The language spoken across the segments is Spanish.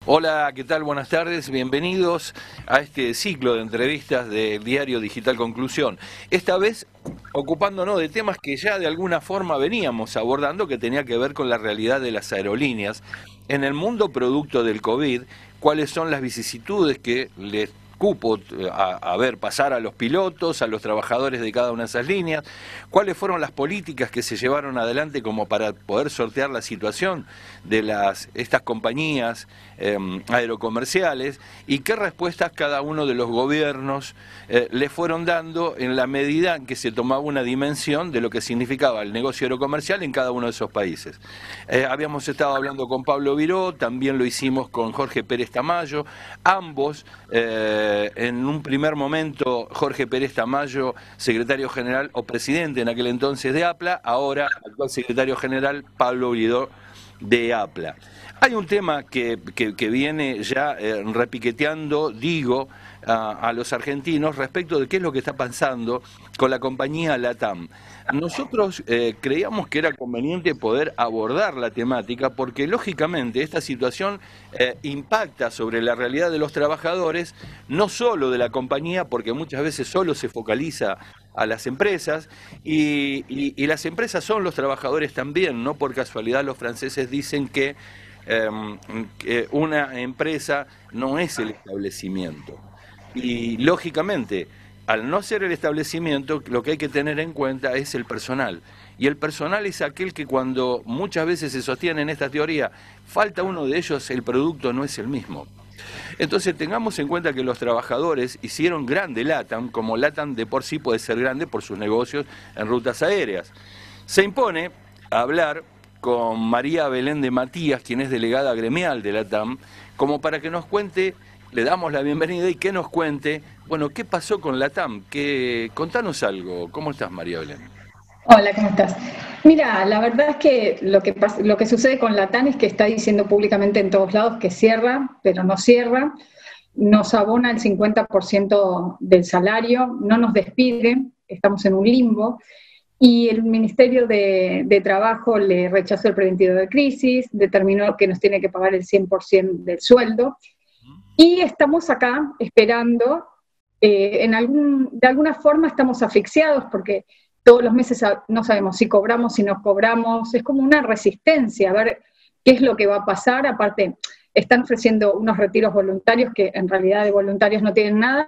Hola, ¿qué tal? Buenas tardes, bienvenidos a este ciclo de entrevistas del diario Digital Conclusión. Esta vez ocupándonos de temas que ya de alguna forma veníamos abordando, que tenía que ver con la realidad de las aerolíneas. En el mundo producto del COVID, ¿cuáles son las vicisitudes que les cupo pasar a los pilotos, a los trabajadores de cada una de esas líneas? ¿Cuáles fueron las políticas que se llevaron adelante como para poder sortear la situación de estas compañías aerocomerciales? ¿Y qué respuestas cada uno de los gobiernos le fueron dando en la medida en que se tomaba una dimensión de lo que significaba el negocio aerocomercial en cada uno de esos países? Habíamos estado hablando con Pablo Viró, también lo hicimos con Jorge Pérez Tamayo, ambos en un primer momento Jorge Pérez Tamayo, secretario general o presidente en aquel entonces de APLA, ahora actual secretario general Pablo Viró de APLA. Hay un tema que viene ya repiqueteando, digo, a los argentinos respecto de qué es lo que está pasando con la compañía LATAM. Nosotros creíamos que era conveniente poder abordar la temática porque lógicamente esta situación impacta sobre la realidad de los trabajadores, no solo de la compañía, porque muchas veces solo se focaliza a las empresas y las empresas son los trabajadores también, no por casualidad los franceses dicen que una empresa no es el establecimiento. Y lógicamente, al no ser el establecimiento, lo que hay que tener en cuenta es el personal. Y el personal es aquel que cuando muchas veces se sostiene en esta teoría, falta uno de ellos, el producto no es el mismo. Entonces tengamos en cuenta que los trabajadores hicieron grande LATAM, como LATAM de por sí puede ser grande por sus negocios en rutas aéreas. Se impone hablar con María Belén de Matías, quien es delegada gremial de LATAM, como para que nos cuente, le damos la bienvenida y que nos cuente, bueno, ¿qué pasó con LATAM? Contanos algo. ¿Cómo estás, María Belén? Hola, ¿cómo estás? Mira, la verdad es que lo que sucede con Latam es que está diciendo públicamente en todos lados que cierra, pero no cierra, nos abona el 50% del salario, no nos despide, estamos en un limbo, y el Ministerio de Trabajo le rechazó el preventivo de crisis, determinó que nos tiene que pagar el 100% del sueldo, y estamos acá esperando, de alguna forma estamos asfixiados porque todos los meses no sabemos si cobramos, si no cobramos, es como una resistencia a ver qué es lo que va a pasar. Aparte, están ofreciendo unos retiros voluntarios que en realidad de voluntarios no tienen nada,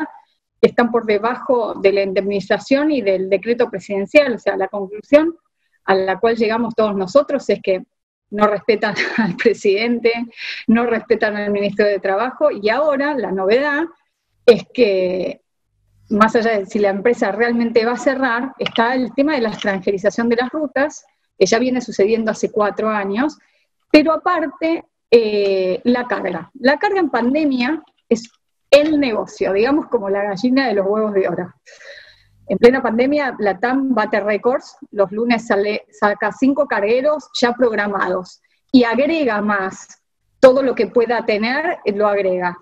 que están por debajo de la indemnización y del decreto presidencial. O sea, la conclusión a la cual llegamos todos nosotros es que no respetan al presidente, no respetan al ministro de Trabajo, y ahora la novedad es que más allá de si la empresa realmente va a cerrar, está el tema de la extranjerización de las rutas, que ya viene sucediendo hace 4 años, pero aparte la carga. La carga en pandemia es el negocio, digamos como la gallina de los huevos de oro. En plena pandemia, LATAM bate récords, los lunes saca 5 cargueros ya programados y agrega más, todo lo que pueda tener lo agrega.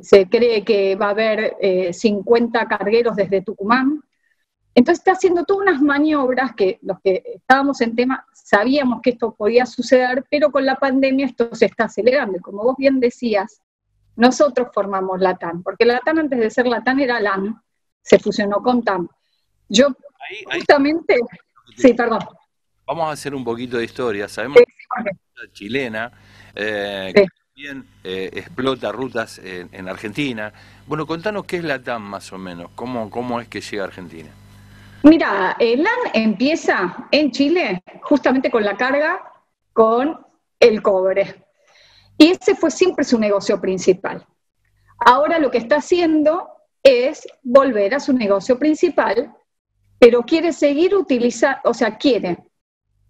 Se cree que va a haber 50 cargueros desde Tucumán. Entonces está haciendo todas unas maniobras que los que estábamos en tema sabíamos que esto podía suceder, pero con la pandemia esto se está acelerando. Y como vos bien decías, nosotros formamos LATAM, porque LATAM antes de ser LATAM era LAM, se fusionó con TAM. Yo justamente... Sí, perdón. Vamos a hacer un poquito de historia. Sabemos que la chilena... Sí. También explota rutas en Argentina. Bueno, contanos qué es LATAM más o menos, cómo es que llega a Argentina. Mira, LAN empieza en Chile justamente con la carga, con el cobre. Y ese fue siempre su negocio principal. Ahora lo que está haciendo es volver a su negocio principal, pero quiere seguir utilizando, o sea, quiere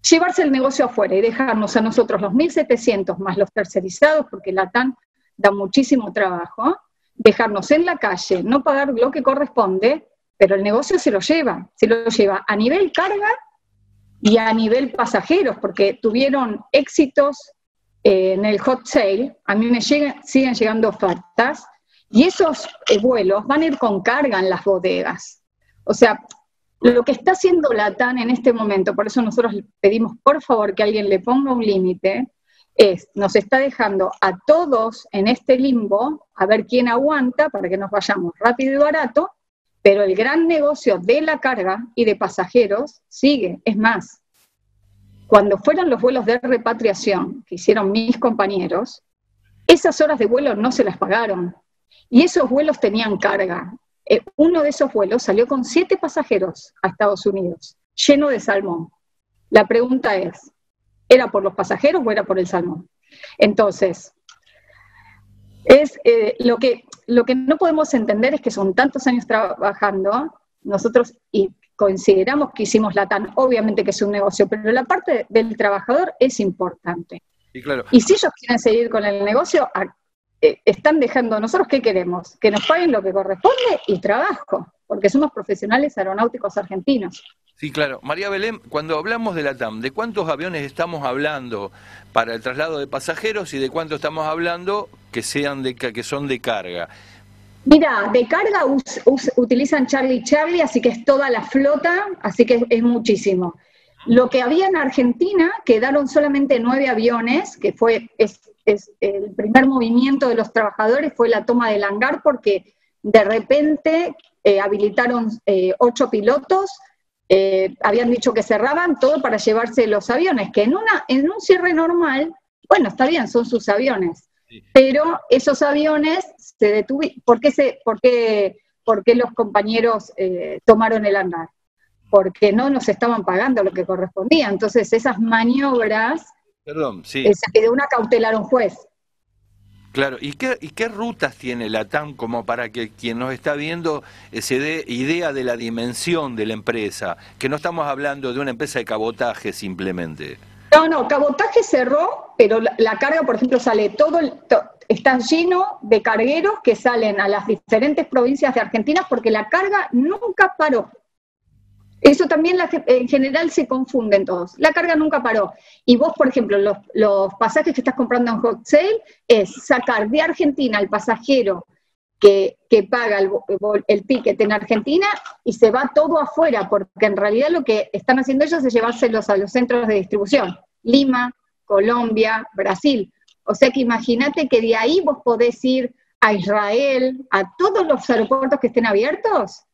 llevarse el negocio afuera y dejarnos a nosotros los 1.700 más los tercerizados, porque LATAM da muchísimo trabajo, dejarnos en la calle, no pagar lo que corresponde, pero el negocio se lo lleva a nivel carga y a nivel pasajeros, porque tuvieron éxitos en el hot sale, a mí siguen llegando ofertas, y esos vuelos van a ir con carga en las bodegas. O sea, lo que está haciendo LATAM en este momento, por eso nosotros pedimos por favor que alguien le ponga un límite, nos está dejando a todos en este limbo, a ver quién aguanta para que nos vayamos rápido y barato, pero el gran negocio de la carga y de pasajeros sigue. Es más, cuando fueron los vuelos de repatriación que hicieron mis compañeros, esas horas de vuelo no se las pagaron, y esos vuelos tenían carga. Uno de esos vuelos salió con 7 pasajeros a Estados Unidos, lleno de salmón. La pregunta es, ¿era por los pasajeros o era por el salmón? Entonces, lo que no podemos entender es que son tantos años trabajando, nosotros, y consideramos que hicimos LATAM, obviamente que es un negocio, pero la parte del trabajador es importante. Sí, claro. Y si ellos quieren seguir con el negocio, están dejando, ¿nosotros qué queremos? Que nos paguen lo que corresponde y trabajo, porque somos profesionales aeronáuticos argentinos. Sí, claro. María Belén, cuando hablamos de LATAM, ¿de cuántos aviones estamos hablando para el traslado de pasajeros y de cuánto estamos hablando que son de carga? Mira, de carga utilizan Charlie, así que es toda la flota, así que es muchísimo. Lo que había en Argentina, quedaron solamente 9 aviones, que es el primer movimiento de los trabajadores fue la toma del hangar, porque de repente habilitaron 8 pilotos, habían dicho que cerraban todo para llevarse los aviones, que en un cierre normal, bueno, está bien, son sus aviones, sí, pero esos aviones se detuvieron. ¿Por qué los compañeros tomaron el hangar? Porque no nos estaban pagando lo que correspondía. Entonces esas maniobras, sí, se pidió una cautelar a un juez. Claro, ¿y qué rutas tiene LATAM como para que quien nos está viendo se dé idea de la dimensión de la empresa? Que no estamos hablando de una empresa de cabotaje simplemente. No, cabotaje cerró, pero la carga, por ejemplo, sale está lleno de cargueros que salen a las diferentes provincias de Argentina porque la carga nunca paró. Eso también en general se confunden todos. La carga nunca paró. Y vos, por ejemplo, los pasajes que estás comprando en hot sale es sacar de Argentina al pasajero que paga el ticket en Argentina y se va todo afuera, porque en realidad lo que están haciendo ellos es llevárselos a los centros de distribución. Lima, Colombia, Brasil. O sea que imagínate que de ahí vos podés ir a Israel, a todos los aeropuertos que estén abiertos.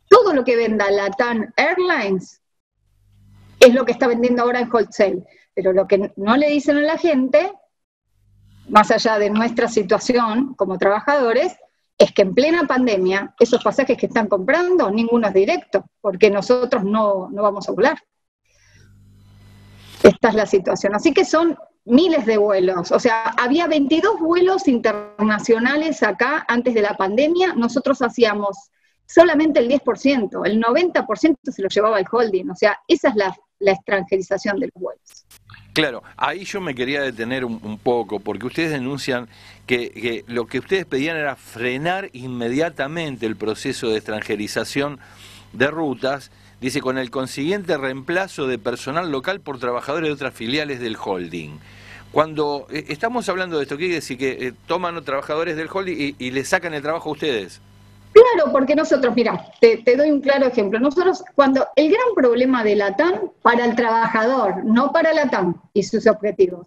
Todo lo que venda LATAM Airlines es lo que está vendiendo ahora en wholesale. Pero lo que no le dicen a la gente, más allá de nuestra situación como trabajadores, es que en plena pandemia, esos pasajes que están comprando, ninguno es directo, porque nosotros no vamos a volar. Esta es la situación. Así que son miles de vuelos. O sea, había 22 vuelos internacionales acá antes de la pandemia. Nosotros hacíamos solamente el 10%, el 90% se lo llevaba el holding, o sea, esa es la extranjerización de los vuelos. Claro, ahí yo me quería detener un poco, porque ustedes denuncian que lo que ustedes pedían era frenar inmediatamente el proceso de extranjerización de rutas, dice, con el consiguiente reemplazo de personal local por trabajadores de otras filiales del holding. Cuando estamos hablando de esto, ¿qué quiere decir? Que toman a trabajadores del holding y le sacan el trabajo a ustedes. Claro, porque nosotros, mira, te doy un claro ejemplo. Nosotros, cuando el gran problema de LATAM para el trabajador, no para LATAM y sus objetivos,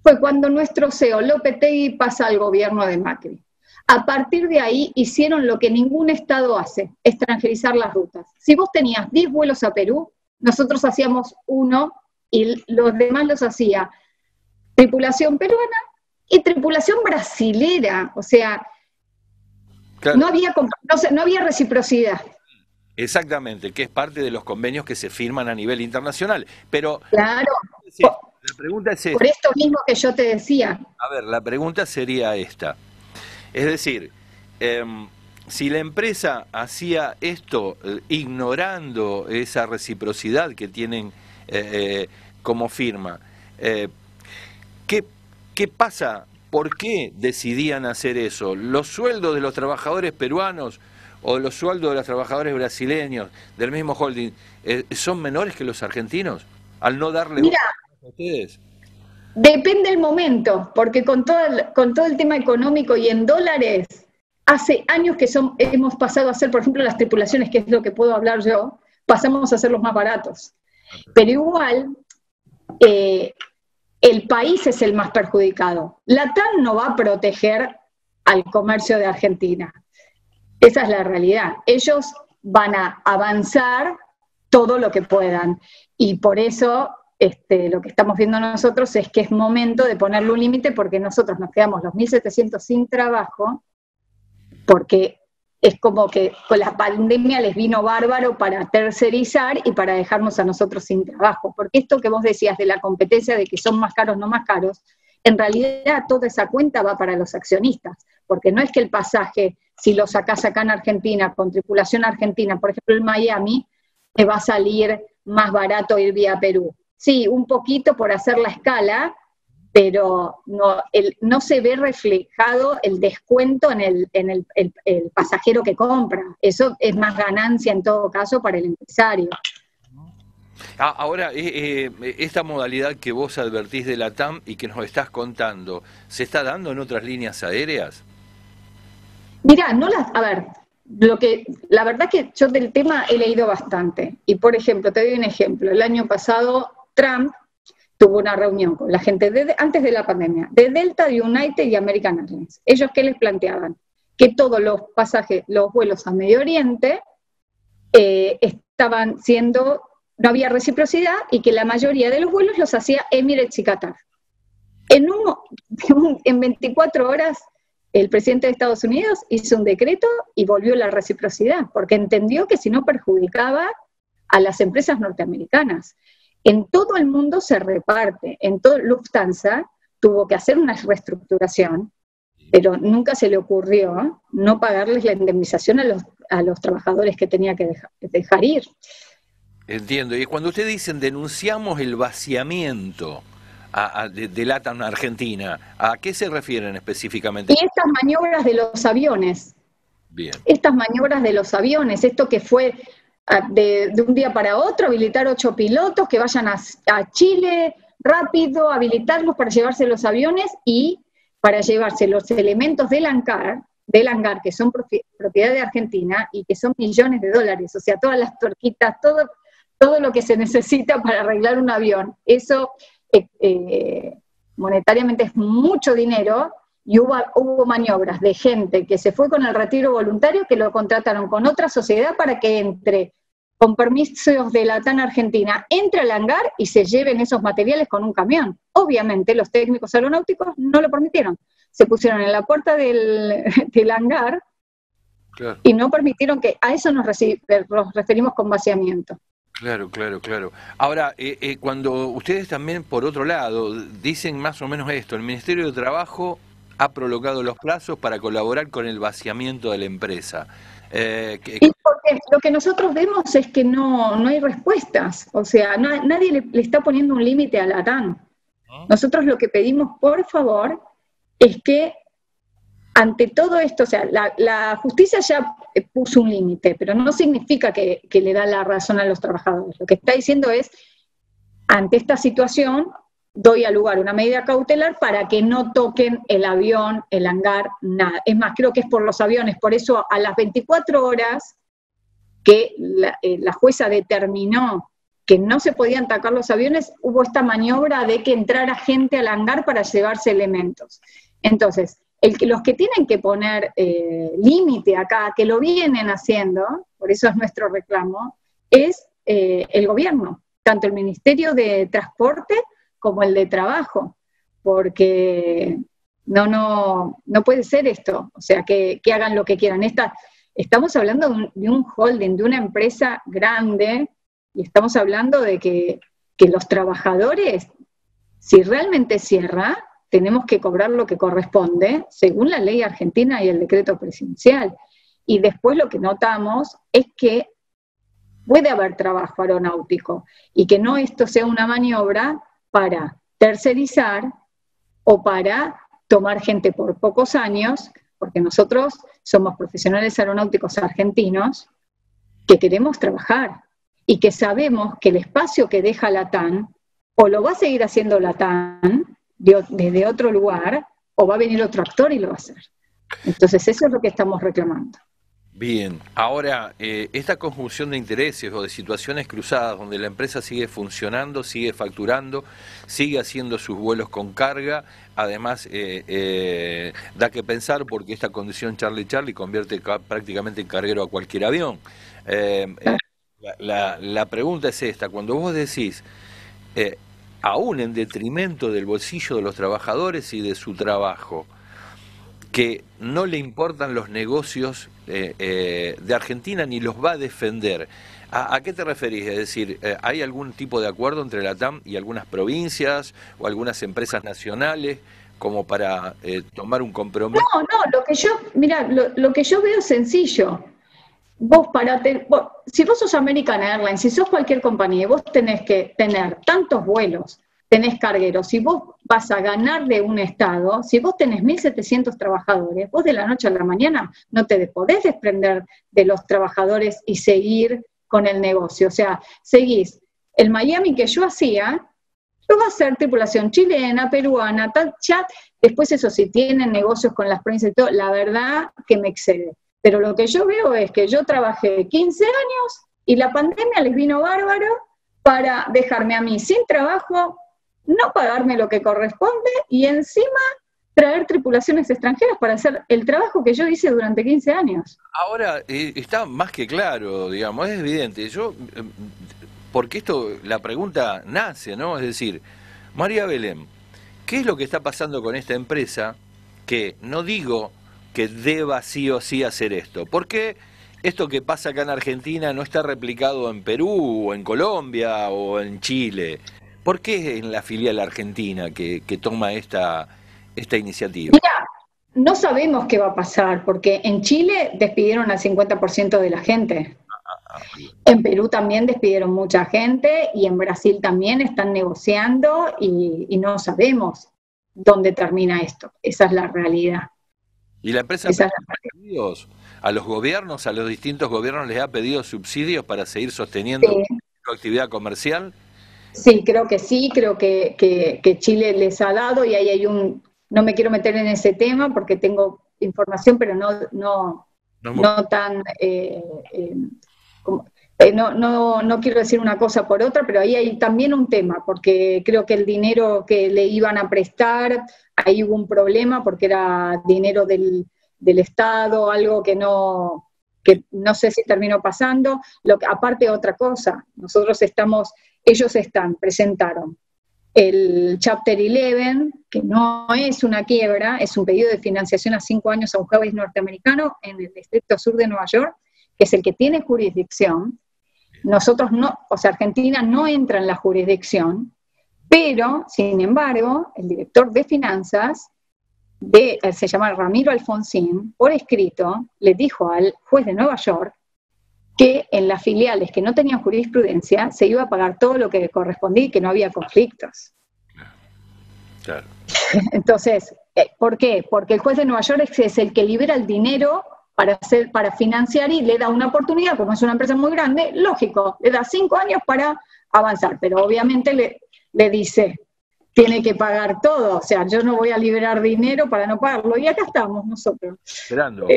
fue cuando nuestro CEO, Lopetegui, pasa al gobierno de Macri. A partir de ahí hicieron lo que ningún Estado hace, extranjerizar las rutas. Si vos tenías 10 vuelos a Perú, nosotros hacíamos 1 y los demás los hacía tripulación peruana y tripulación brasilera, o sea, claro. No había reciprocidad. Exactamente, que es parte de los convenios que se firman a nivel internacional. Pero claro, la pregunta es esta. Por esto mismo que yo te decía. A ver, la pregunta sería esta. Es decir, si la empresa hacía esto ignorando esa reciprocidad que tienen como firma, ¿qué pasa? ¿Por qué decidían hacer eso? ¿Los sueldos de los trabajadores peruanos o los sueldos de los trabajadores brasileños del mismo holding son menores que los argentinos? Al no darle a ustedes. Depende del momento, porque con todo el tema económico y en dólares, hace años que hemos pasado a hacer, por ejemplo, las tripulaciones, que es lo que puedo hablar yo, pasamos a ser los más baratos. Pero igual, el país es el más perjudicado. LATAM no va a proteger al comercio de Argentina. Esa es la realidad. Ellos van a avanzar todo lo que puedan. Y por eso lo que estamos viendo nosotros es que es momento de ponerle un límite, porque nosotros nos quedamos los 1.700 sin trabajo, porque es como que con la pandemia les vino bárbaro para tercerizar y para dejarnos a nosotros sin trabajo. Porque esto que vos decías de la competencia, de que son más caros, no más caros, en realidad toda esa cuenta va para los accionistas, porque no es que el pasaje, si lo sacás acá en Argentina, con tripulación argentina, por ejemplo en Miami, te va a salir más barato ir vía Perú. Sí, un poquito por hacer la escala, pero no se ve reflejado el descuento en el pasajero que compra. Eso es más ganancia en todo caso para el empresario. Ahora, esta modalidad que vos advertís de LATAM y que nos estás contando, ¿se está dando en otras líneas aéreas? Mirá, a ver, la verdad que yo del tema he leído bastante. Y por ejemplo, te doy un ejemplo. El año pasado Trump tuvo una reunión con la gente antes de la pandemia, de Delta, de United y American Airlines. ¿Ellos qué les planteaban? Que todos los pasajes, los vuelos a Medio Oriente estaban siendo, no había reciprocidad y que la mayoría de los vuelos los hacía Emirates y Qatar. En 24 horas el presidente de Estados Unidos hizo un decreto y volvió la reciprocidad, porque entendió que si no perjudicaba a las empresas norteamericanas. En todo el mundo se reparte, en todo Lufthansa tuvo que hacer una reestructuración, pero nunca se le ocurrió no pagarles la indemnización a los trabajadores que tenía que dejar ir. Entiendo, y cuando ustedes dicen denunciamos el vaciamiento de LATAM Argentina, ¿a qué se refieren específicamente? Y estas maniobras de los aviones. Bien. Estas maniobras de los aviones, esto que fue de un día para otro, habilitar 8 pilotos que vayan a Chile rápido, habilitarlos para llevarse los aviones y para llevarse los elementos del hangar, que son propiedad de Argentina y que son millones de dólares, o sea, todas las tuerquitas, todo lo que se necesita para arreglar un avión. Eso monetariamente es mucho dinero. Y hubo maniobras de gente que se fue con el retiro voluntario, que lo contrataron con otra sociedad para que entre, con permisos de LATAM Argentina, entre al hangar y se lleven esos materiales con un camión. Obviamente los técnicos aeronáuticos no lo permitieron. Se pusieron en la puerta del hangar, claro, y no permitieron que a eso nos referimos con vaciamiento. Claro, claro, claro. Ahora, cuando ustedes también, por otro lado, dicen más o menos esto, el Ministerio de Trabajo ha prolongado los plazos para colaborar con el vaciamiento de la empresa. Y porque lo que nosotros vemos es que no hay respuestas, o sea, nadie le está poniendo un límite a LATAM. Nosotros lo que pedimos, por favor, es que ante todo esto, o sea, la justicia ya puso un límite, pero no significa que le da la razón a los trabajadores. Lo que está diciendo es, ante esta situación, doy al lugar una medida cautelar para que no toquen el avión, el hangar, nada. Es más, creo que es por los aviones, por eso a las 24 horas que la jueza determinó que no se podían atacar los aviones, hubo esta maniobra de que entrara gente al hangar para llevarse elementos. Entonces, los que tienen que poner límite acá, que lo vienen haciendo, por eso es nuestro reclamo, es el gobierno, tanto el Ministerio de Transporte como el de Trabajo, porque no puede ser esto, o sea, que hagan lo que quieran. Estamos hablando de un holding, de una empresa grande, y estamos hablando de que los trabajadores, si realmente cierra, tenemos que cobrar lo que corresponde, según la ley argentina y el decreto presidencial. Y después lo que notamos es que puede haber trabajo aeronáutico, y que no esto sea una maniobra para tercerizar o para tomar gente por pocos años, porque nosotros somos profesionales aeronáuticos argentinos que queremos trabajar y que sabemos que el espacio que deja LATAM o lo va a seguir haciendo LATAM desde otro lugar, o va a venir otro actor y lo va a hacer. Entonces eso es lo que estamos reclamando. Bien, ahora, esta conjunción de intereses o de situaciones cruzadas donde la empresa sigue funcionando, sigue facturando, sigue haciendo sus vuelos con carga, además da que pensar porque esta condición Charlie convierte prácticamente en carguero a cualquier avión. La pregunta es esta, cuando vos decís, eh, aún en detrimento del bolsillo de los trabajadores y de su trabajo, que no le importan los negocios de Argentina ni los va a defender. ¿A qué te referís? Es decir, ¿hay algún tipo de acuerdo entre la TAM y algunas provincias o algunas empresas nacionales como para tomar un compromiso? No, lo que yo, mira, lo que yo veo es sencillo. Si vos sos American Airlines, si sos cualquier compañía, vos tenés que tener tantos vuelos, tenés cargueros, si vos vas a ganar de un estado, si vos tenés 1.700 trabajadores, vos de la noche a la mañana no te podés desprender de los trabajadores y seguir con el negocio. O sea, seguís. El Miami que yo hacía, lo va a hacer tripulación chilena, peruana, tal, chat. Después eso, si tienen negocios con las provincias y todo, la verdad que me excede. Pero lo que yo veo es que yo trabajé 15 años y la pandemia les vino bárbaro para dejarme a mí sin trabajo, no pagarme lo que corresponde y encima traer tripulaciones extranjeras para hacer el trabajo que yo hice durante 15 años. Ahora, está más que claro, digamos, es evidente. Porque la pregunta nace, ¿no? Es decir, María Belén, ¿qué es lo que está pasando con esta empresa que no digo que deba sí o sí hacer esto? ¿Por qué esto que pasa acá en Argentina no está replicado en Perú o en Colombia o en Chile? ¿Por qué es en la filial argentina que toma esta iniciativa? Mira, no sabemos qué va a pasar, porque en Chile despidieron al 50% de la gente. En Perú también despidieron mucha gente y en Brasil también están negociando y no sabemos dónde termina esto. Esa es la realidad. ¿Y la empresa Esa es la subsidios a los gobiernos, a los distintos gobiernos les ha pedido subsidios para seguir sosteniendo realidad. su actividad comercial? Sí, creo que Chile les ha dado y ahí hay no me quiero meter en ese tema porque tengo información, pero No, no tan, como- no quiero decir una cosa por otra, pero ahí hay también un tema, porque creo que el dinero que le iban a prestar, ahí hubo un problema porque era dinero del Estado, algo que no sé si terminó pasando. Aparte otra cosa, ellos presentaron el Chapter 11, que no es una quiebra, es un pedido de financiación a 5 años a un juez norteamericano en el distrito sur de Nueva York, que es el que tiene jurisdicción. Nosotros no, o sea, Argentina no entra en la jurisdicción, pero, sin embargo, el director de finanzas, se llama Ramiro Alfonsín, por escrito, le dijo al juez de Nueva York que en las filiales que no tenían jurisprudencia se iba a pagar todo lo que correspondía y que no había conflictos. Claro. Entonces, ¿por qué? Porque el juez de Nueva York es el que libera el dinero para financiar y le da una oportunidad, como es una empresa muy grande, lógico, le da 5 años para avanzar, pero obviamente le dice, tiene que pagar todo, o sea, yo no voy a liberar dinero para no pagarlo, y acá estamos nosotros. Esperando.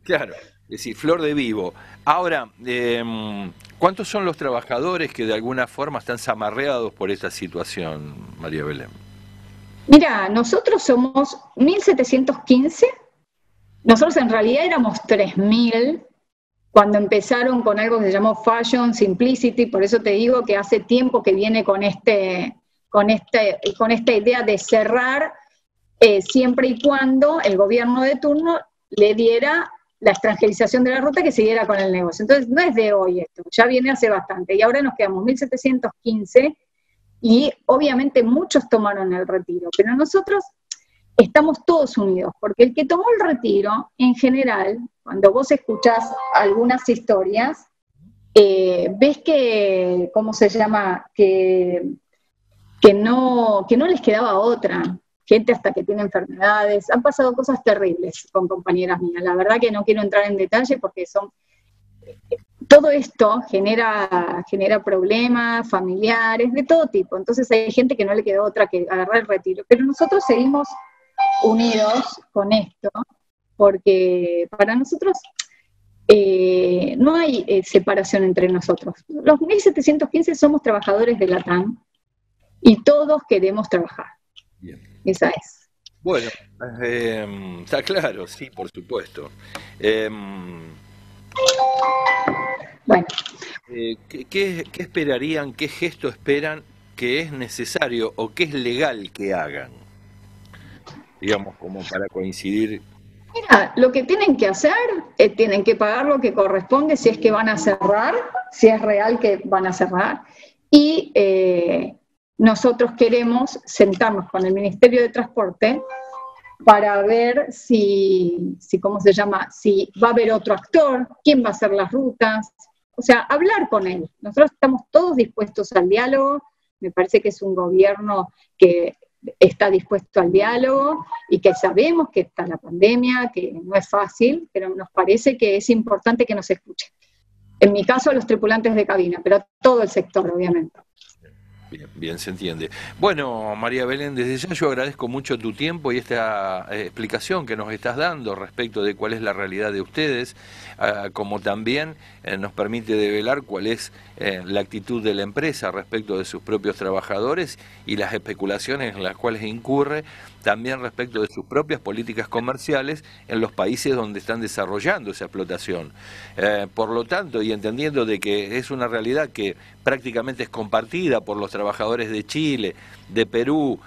Claro, es decir, flor de vivo. Ahora, ¿cuántos son los trabajadores que de alguna forma están zamarreados por esta situación, María Belén? Mira, nosotros somos 1.715. Nosotros en realidad éramos 3.000 cuando empezaron con algo que se llamó Fashion Simplicity, por eso te digo que hace tiempo que viene con esta idea de cerrar siempre y cuando el gobierno de turno le diera la extranjerización de la ruta que siguiera con el negocio. Entonces no es de hoy esto, ya viene hace bastante y ahora nos quedamos 1.715 y obviamente muchos tomaron el retiro, pero nosotros estamos todos unidos, porque el que tomó el retiro, en general, cuando vos escuchás algunas historias, ves que, ¿cómo se llama? Que no les quedaba otra. Gente hasta que tiene enfermedades. Han pasado cosas terribles con compañeras mías. La verdad que no quiero entrar en detalle porque todo esto genera problemas familiares de todo tipo. Entonces hay gente que no le quedó otra que agarrar el retiro. Pero nosotros seguimos unidos con esto, porque para nosotros no hay separación entre nosotros. Los 1715 somos trabajadores de la TAM y todos queremos trabajar. Bien. Esa es. Bueno, está claro, sí, por supuesto. Bueno. ¿Qué esperarían, qué gesto esperan que es necesario o que es legal que hagan? Digamos, como para coincidir. Mira, lo que tienen que hacer, tienen que pagar lo que corresponde si es que van a cerrar, si es real que van a cerrar, y nosotros queremos sentarnos con el Ministerio de Transporte para ver ¿cómo se llama? Si va a haber otro actor, quién va a hacer las rutas, o sea, hablar con él. Nosotros estamos todos dispuestos al diálogo, me parece que es un gobierno que está dispuesto al diálogo y que sabemos que está la pandemia, que no es fácil, pero nos parece que es importante que nos escuchen. En mi caso, a los tripulantes de cabina, pero todo el sector, obviamente. Bien, bien, se entiende. Bueno, María Belén, desde ya yo agradezco mucho tu tiempo y esta explicación que nos estás dando respecto de cuál es la realidad de ustedes, como también nos permite develar cuál es la actitud de la empresa respecto de sus propios trabajadores y las especulaciones en las cuales incurre, también respecto de sus propias políticas comerciales en los países donde están desarrollando esa explotación. Por lo tanto, y entendiendo de que es una realidad que prácticamente es compartida por los trabajadores de Chile, de Perú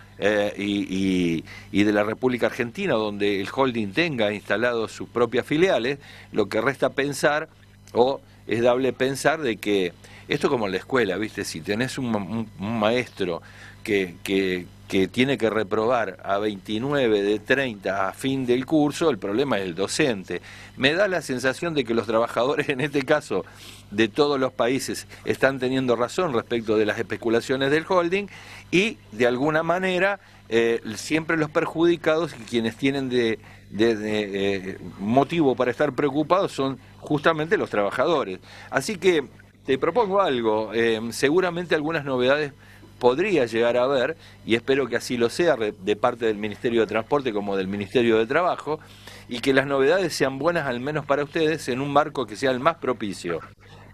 y de la República Argentina, donde el holding tenga instalados sus propias filiales, lo que resta pensar, o es dable pensar, de que esto como en la escuela, ¿viste? Si tenés un maestro que tiene que reprobar a 29 de 30 a fin del curso, el problema es el docente. Me da la sensación de que los trabajadores, en este caso, de todos los países, están teniendo razón respecto de las especulaciones del holding y, de alguna manera, siempre los perjudicados y quienes tienen motivo para estar preocupados son justamente los trabajadores. Así que te propongo algo, seguramente algunas novedades podría llegar a haber, y espero que así lo sea de parte del Ministerio de Transporte como del Ministerio de Trabajo, y que las novedades sean buenas al menos para ustedes en un marco que sea el más propicio.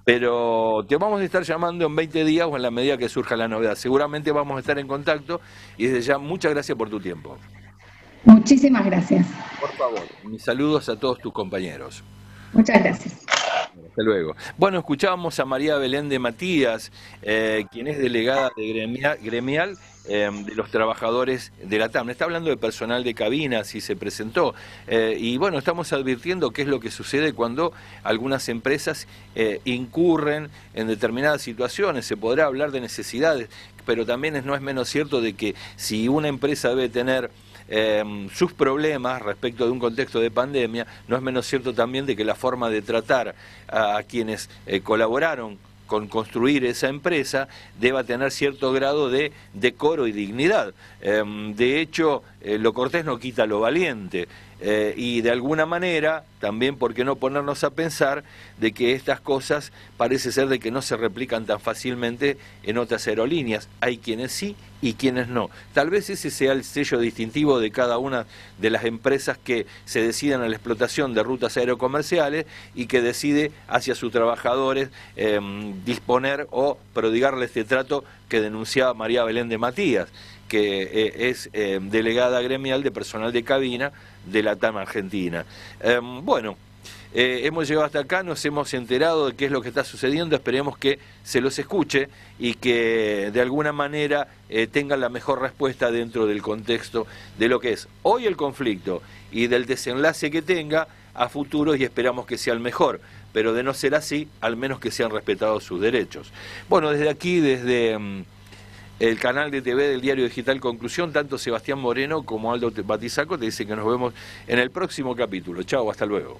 Pero te vamos a estar llamando en 20 días o en la medida que surja la novedad. Seguramente vamos a estar en contacto y desde ya muchas gracias por tu tiempo. Muchísimas gracias. Por favor, mis saludos a todos tus compañeros. Muchas gracias. Hasta luego. Bueno, escuchábamos a María Belén de Matías, quien es delegada de gremial de los trabajadores de la TAM. Está hablando de personal de cabinas y se presentó. Y bueno, estamos advirtiendo qué es lo que sucede cuando algunas empresas incurren en determinadas situaciones. Se podrá hablar de necesidades, pero también no es menos cierto de que si una empresa debe tener sus problemas respecto de un contexto de pandemia, no es menos cierto también de que la forma de tratar a quienes colaboraron con construir esa empresa deba tener cierto grado de decoro y dignidad. De hecho, lo cortés no quita lo valiente. Y de alguna manera, también por qué no ponernos a pensar de que estas cosas parece ser de que no se replican tan fácilmente en otras aerolíneas. Hay quienes sí y quienes no. Tal vez ese sea el sello distintivo de cada una de las empresas que se deciden a la explotación de rutas aerocomerciales y que decide hacia sus trabajadores disponer o prodigarle este trato que denunciaba María Belén de Matías, que es delegada gremial de personal de cabina de la TAM Argentina. Bueno, hemos llegado hasta acá, nos hemos enterado de qué es lo que está sucediendo, esperemos que se los escuche y que de alguna manera tengan la mejor respuesta dentro del contexto de lo que es hoy el conflicto y del desenlace que tenga a futuro, y esperamos que sea el mejor, pero de no ser así, al menos que sean respetados sus derechos. Bueno, desde aquí, desde el canal de TV del Diario Digital Conclusión, tanto Sebastián Moreno como Aldo Batizaco te dicen que nos vemos en el próximo capítulo. Chao, hasta luego.